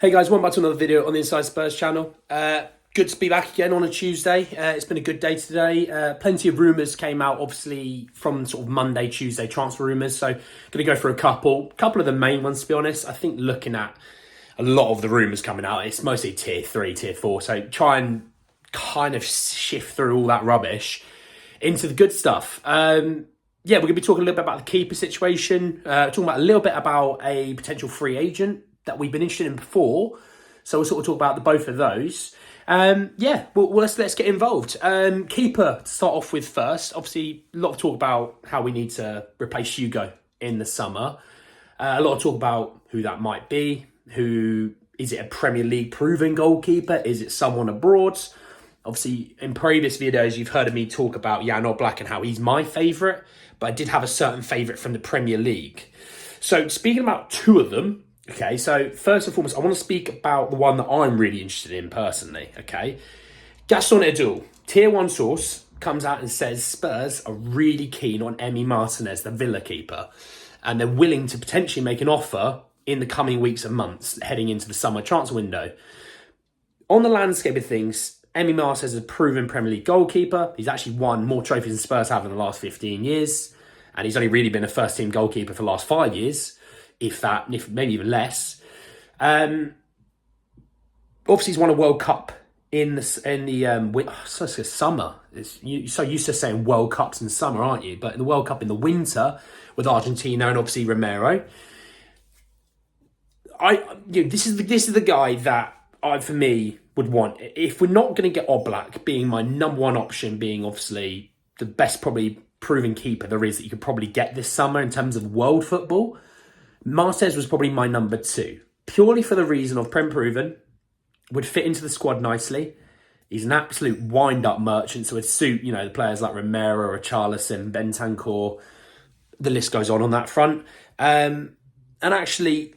Hey guys, welcome back to another video on the Inside Spurs channel. Good to be back again on a Tuesday. It's been a good day today. Plenty of rumours came out, obviously, from sort of Monday, Tuesday transfer rumours. So, going to go through a couple of the main ones, to be honest. I think looking at a lot of the rumours coming out, it's mostly tier 3, tier 4. So, try and kind of shift through all that rubbish into the good stuff. We're going to be talking a little bit about the keeper situation, talking about a little bit about a potential free agent that we've been interested in before. So we'll sort of talk about both of those. Let's get involved. Keeper to start off with first. Obviously, a lot of talk about how we need to replace Hugo in the summer. A lot of talk about who that might be. Who is it? A Premier League proven goalkeeper? Is it someone abroad? Obviously, in previous videos, you've heard of me talk about Jan Oblak and how he's my favourite. But I did have a certain favourite from the Premier League. So speaking about two of them. Okay, so first and foremost, I want to speak about the one that I'm really interested in personally, okay? Gaston Edul, Tier 1 source, comes out and says Spurs are really keen on Emi Martinez, the Villa keeper, and they're willing to potentially make an offer in the coming weeks and months heading into the summer transfer window. On the landscape of things, Emi Martinez is a proven Premier League goalkeeper. He's actually won more trophies than Spurs have in the last 15 years, and he's only really been a first-team goalkeeper for the last 5 years. If maybe even less. Obviously, he's won a World Cup in the summer. You're so used to saying World Cups in summer, aren't you? But in the World Cup in the winter with Argentina and obviously Romero. This is the guy that I, for me, would want. If we're not going to get Oblak being my number one option, being obviously the best probably proven keeper there is that you could probably get this summer in terms of world football, Martinez was probably my number two, purely for the reason of Prem proven, would fit into the squad nicely. He's an absolute wind-up merchant, so would suit, the players like Romero, Richarlison, Bentancur. The list goes on that front. And actually,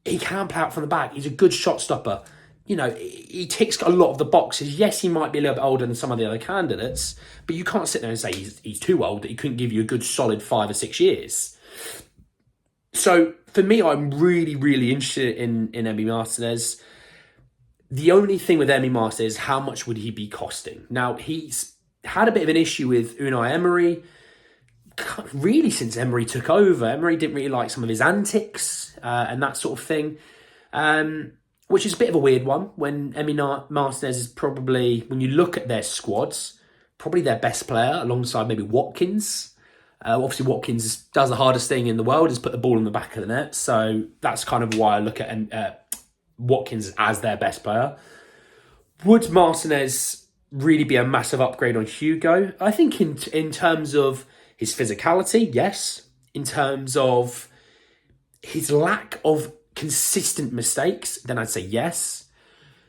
he can play out from the back. He's a good shot stopper. He ticks a lot of the boxes. Yes, he might be a little bit older than some of the other candidates, but you can't sit there and say he's too old, that he couldn't give you a good solid 5 or 6 years. So, for me, I'm really, really interested in Emi Martinez. The only thing with Emi Martinez is how much would he be costing? Now, he's had a bit of an issue with Unai Emery, really since Emery took over. Emery didn't really like some of his antics and that sort of thing, which is a bit of a weird one when Emi Martinez is probably, when you look at their squads, probably their best player alongside maybe Watkins. Obviously, Watkins does the hardest thing in the world, is put the ball in the back of the net. So that's kind of why I look at Watkins as their best player. Would Martinez really be a massive upgrade on Hugo? I think in terms of his physicality, yes. In terms of his lack of consistent mistakes, then I'd say yes.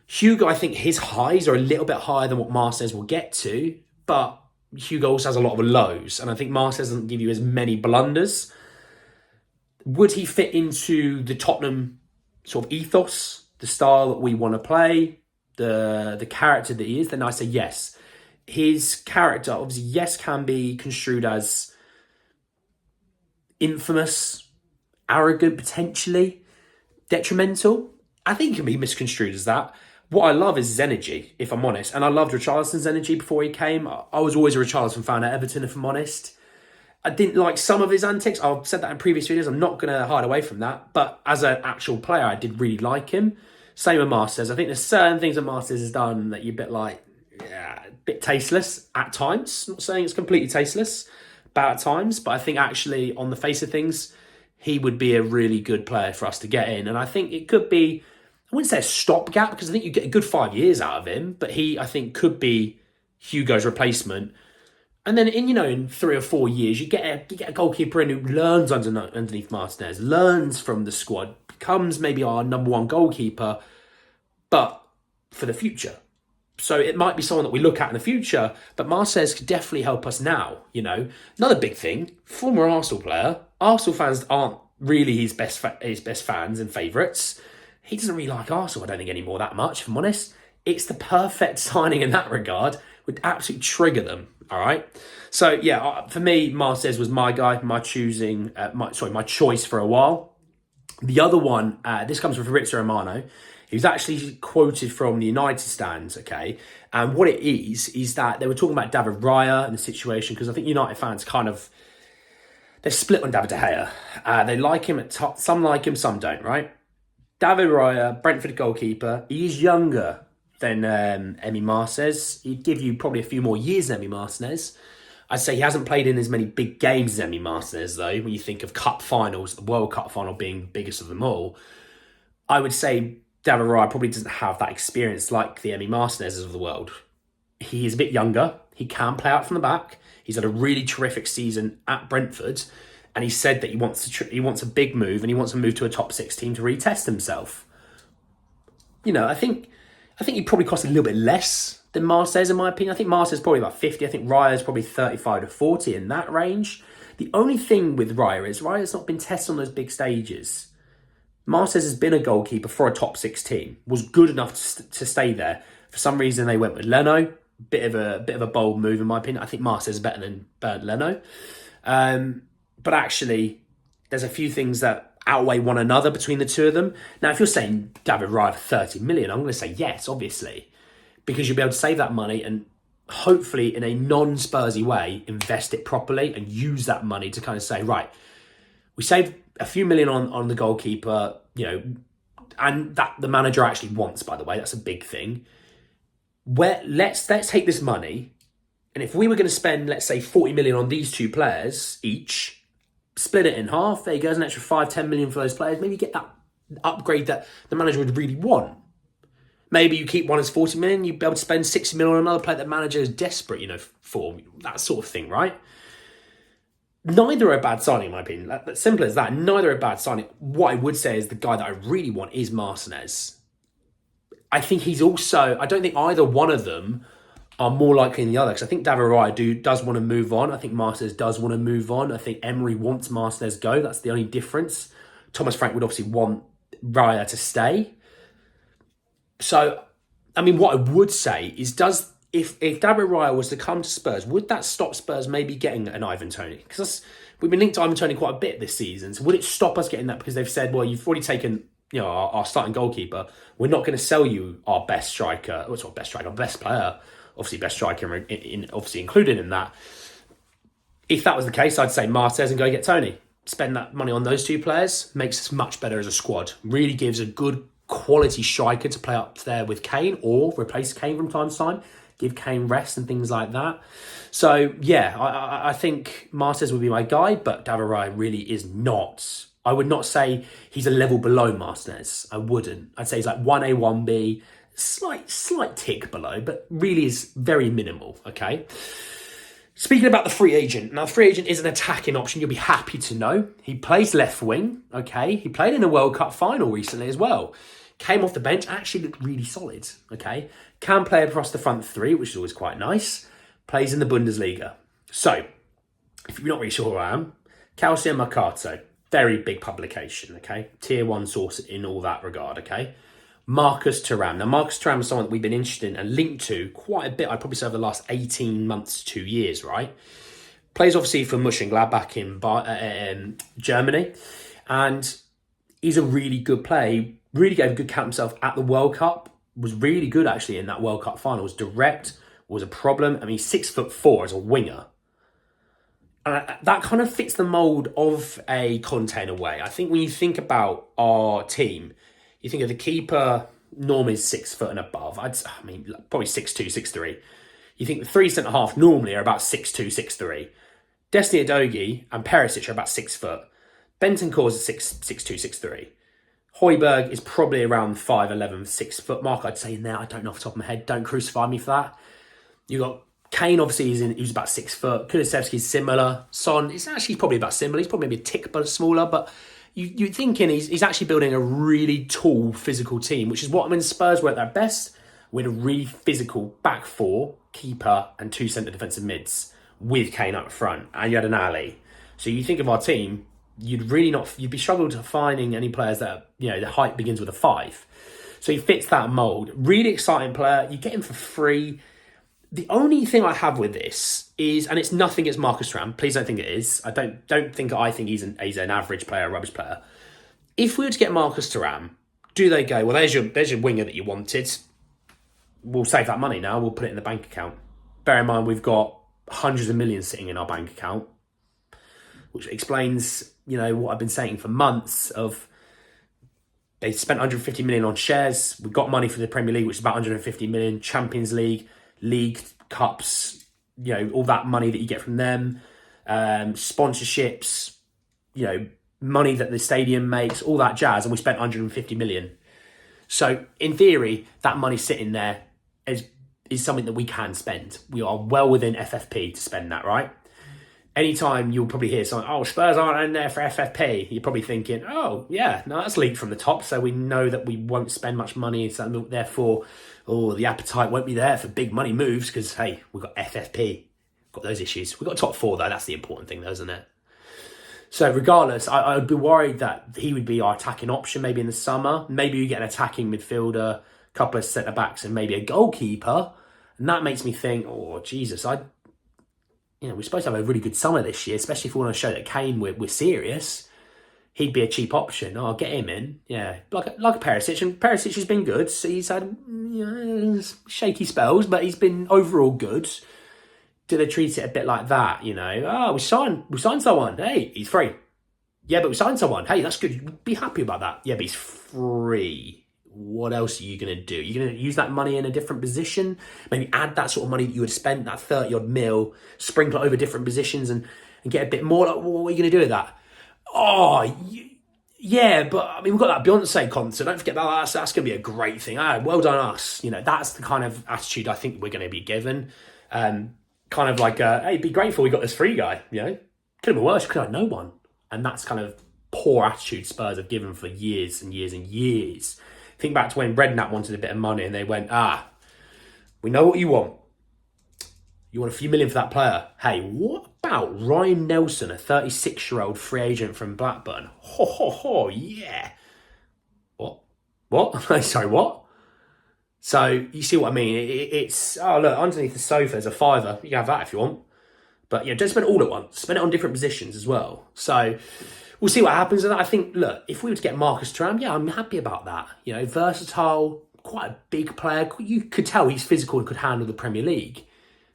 Hugo, I think his highs are a little bit higher than what Martinez will get to, but Hugo also has a lot of lows, and I think Martinez doesn't give you as many blunders. Would he fit into the Tottenham sort of ethos, the style that we want to play, the character that he is? Then I say yes. His character, obviously, yes, can be construed as infamous, arrogant, potentially detrimental. I think it can be misconstrued as that. What I love is his energy, if I'm honest. And I loved Richarlison's energy before he came. I was always a Richarlison fan at Everton, if I'm honest. I didn't like some of his antics. I've said that in previous videos. I'm not going to hide away from that. But as an actual player, I did really like him. Same with Martinez. I think there's certain things that Martinez has done that you're a bit like, a bit tasteless at times. Not saying it's completely tasteless, bad at times. But I think actually, on the face of things, he would be a really good player for us to get in. And I think it could be, I wouldn't say a stopgap, because I think you get a good 5 years out of him, but he, I think, could be Hugo's replacement. And then in 3 or 4 years, you get a goalkeeper in who learns underneath Martinez, learns from the squad, becomes maybe our number one goalkeeper, but for the future. So it might be someone that we look at in the future, but Martinez could definitely help us now. Another big thing, former Arsenal player. Arsenal fans aren't really his best fans and favourites. He doesn't really like Arsenal, I don't think, anymore that much, if I'm honest. It's the perfect signing in that regard. Would absolutely trigger them, all right? So, yeah, for me, Martinez was my guy, my choice for a while. The other one, this comes from Fabrizio Romano. He was actually quoted from the United stands, okay? And what it is that they were talking about David Raya and the situation, because I think United fans they're split on David De Gea. They like him at top, some like him, some don't, right? David Raya, Brentford goalkeeper, he's younger than Emi Martinez. He'd give you probably a few more years than Emi Martinez. I'd say he hasn't played in as many big games as Emi Martinez, though, when you think of cup finals, the World Cup final being the biggest of them all. I would say David Raya probably doesn't have that experience like the Emi Martinezes of the world. He is a bit younger. He can play out from the back. He's had a really terrific season at Brentford, and he said that he wants a big move, and he wants to move to a top 6 team to retest himself. You know, I think he probably cost a little bit less than Martinez, in my opinion. I think Martinez is probably about 50. I think Raya's probably 35 to 40 in that range. The only thing with Raya is Raya's not been tested on those big stages. Martinez has been a goalkeeper for a top 6 team, was good enough to stay there. For some reason, they went with Leno. Bit of a bold move, in my opinion. I think Martinez is better than Leno. But actually, there's a few things that outweigh one another between the two of them. Now, if you're saying David Raya for 30 million, I'm going to say yes, obviously, because you'll be able to save that money and hopefully in a non-Spursy way, invest it properly and use that money to kind of say, right, we saved a few million on the goalkeeper, you know, and that the manager actually wants, by the way, that's a big thing. Let's take this money, and if we were going to spend, let's say, 40 million on these two players each, split it in half, there you go, there's an extra 5-10 million for those players, maybe get that upgrade that the manager would really want. Maybe you keep one as 40 million, you'd be able to spend 60 million on another player that the manager is desperate, you know, for, that sort of thing, right? Neither are a bad signing, in my opinion. That's simple as that. Neither are a bad signing. What I would say is the guy that I really want is Martinez. I think he's also, I don't think either one of them are more likely than the other, because I think David Raya does want to move on. I think Martinez does want to move on. I think Emery wants Martinez go. That's the only difference. Thomas Frank would obviously want Raya to stay. So, I mean, what I would say is, if David Raya was to come to Spurs, would that stop Spurs maybe getting an Ivan Toney? Because we've been linked to Ivan Toney quite a bit this season. So would it stop us getting that because they've said, well, you've already taken, you know, our starting goalkeeper. We're not going to sell you our best striker. What's our best striker? Our best player. Obviously, best striker obviously included in that. If that was the case, I'd say Martinez and go get Toney. Spend that money on those two players. Makes us much better as a squad. Really gives a good quality striker to play up there with Kane or replace Kane from time to time. Give Kane rest and things like that. So, yeah, I think Martinez would be my guy, but David Raya really is not. I would not say he's a level below Martinez. I wouldn't. I'd say he's like 1A, 1B, slight tick below, but really is very minimal, okay? Speaking about the free agent. Now, the free agent is an attacking option, you'll be happy to know. He plays left wing, okay? He played in a World Cup final recently as well. Came off the bench, actually looked really solid, okay? Can play across the front three, which is always quite nice. Plays in the Bundesliga. So, if you're not really sure who I am, Calcio Mercato. Very big publication, okay? Tier 1 source in all that regard, okay? Marcus Thuram. Now, Marcus Thuram is someone that we've been interested in and linked to quite a bit, I'd probably say over the last 18 months to 2 years, right? Plays obviously for Mönchengladbach in Germany. And he's a really good player. Really gave a good count himself at the World Cup. Was really good, actually, in that World Cup final. Was direct, was a problem. I mean, 6'4" as a winger. And that kind of fits the mould of a Conte in a way. I think when you think about our team, you think of the keeper, normally is 6 foot and above. I mean, probably 6'2", 6'3". You think the 3 centre-half normally are about 6'2", 6'3". Destiny Udogie and Perisic are about 6 foot. Bentancur is 6'2", 6'3". Højbjerg is probably around 5'11", 6 foot mark, I'd say in there. I don't know off the top of my head. Don't crucify me for that. You got Kane, obviously, he's about 6 foot. Kulusevski's similar. Son is actually probably about similar. He's probably maybe a tick but smaller, but you're thinking he's actually building a really tall, physical team, which is what when Spurs were at their best, with a really physical back four, keeper, and 2 centre defensive mids with Kane up front, and you had an alley. So you think of our team, you'd be struggling to finding any players that, you know, the height begins with a 5. So he fits that mould. Really exciting player. You get him for free. The only thing I have with this is, and it's nothing against Marcus Thuram. Please don't think it is. I think he's an average player, a rubbish player. If we were to get Marcus Thuram, do they go, well, there's your winger that you wanted. We'll save that money now. We'll put it in the bank account. Bear in mind, we've got hundreds of millions sitting in our bank account, which explains, what I've been saying for months of they spent 150 million on shares. We got money for the Premier League, which is about 150 million, Champions League, League Cups, all that money that you get from them, sponsorships, money that the stadium makes, all that jazz, and we spent 150 million. So in theory, that money sitting there is something that we can spend. We are well within FFP to spend that, right? Anytime you'll probably hear something, oh, Spurs aren't in there for FFP, you're probably thinking, oh, yeah, no, that's leaked from the top, so we know that we won't spend much money, so therefore, the appetite won't be there for big money moves, because, hey, we've got FFP, got those issues. We've got top four, though, that's the important thing, though, isn't it? So regardless, I would be worried that he would be our attacking option maybe in the summer. Maybe you get an attacking midfielder, a couple of centre-backs, and maybe a goalkeeper, and that makes me think, oh, Jesus, we're supposed to have a really good summer this year, especially if we want to show that Kane, we're serious. He'd be a cheap option. Oh, I'll get him in. Yeah, like a Perisic. And Perisic has been good. So he's had shaky spells, but he's been overall good. Do they treat it a bit like that? We signed someone. Hey, he's free. Yeah, but we signed someone. Hey, that's good. You'd be happy about that. Yeah, but he's free. What else are you going to do? You're going to use that money in a different position? Maybe add that sort of money that you would spend, that 30-odd mil, sprinkle it over different positions and get a bit more. Like, what are you going to do with that? Oh, yeah, but we've got that Beyonce concert. Don't forget that. That's going to be a great thing. Well done us. That's the kind of attitude I think we're going to be given. Kind of like, hey, be grateful we got this free guy. Could have been worse. Could have had no one. And that's kind of poor attitude Spurs have given for years and years and years. Think back to when Redknapp wanted a bit of money and they went, we know what you want. You want a few million for that player. Hey, what about Ryan Nelson, a 36-year-old free agent from Blackburn? Yeah. What? Sorry, what? So you see what I mean? It's, look, underneath the sofa there's a fiver. You can have that if you want. But don't spend it all at once. Spend it on different positions as well. So we'll see what happens. And I think, look, if we were to get Marcus Thuram, yeah, I'm happy about that. Versatile, quite a big player. You could tell he's physical and could handle the Premier League.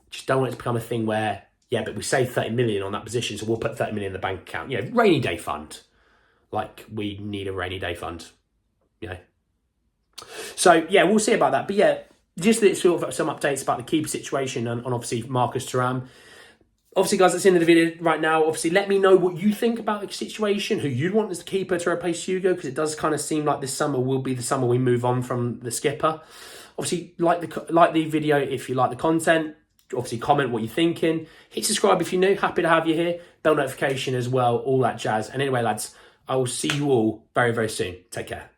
Just don't want it to become a thing where, yeah, but we saved 30 million on that position, so we'll put 30 million in the bank account. Rainy day fund. Like, we need a rainy day fund. So, yeah, we'll see about that. But, yeah, just sort of some updates about the keeper situation and obviously Marcus Thuram. Obviously, guys, that's the end of the video right now. Obviously, let me know what you think about the situation, who you'd want as the keeper to replace Hugo, because it does kind of seem like this summer will be the summer we move on from the skipper. Obviously, like the video if you like the content. Obviously, comment what you're thinking. Hit subscribe if you're new. Happy to have you here. Bell notification as well, all that jazz. And anyway, lads, I will see you all very, very soon. Take care.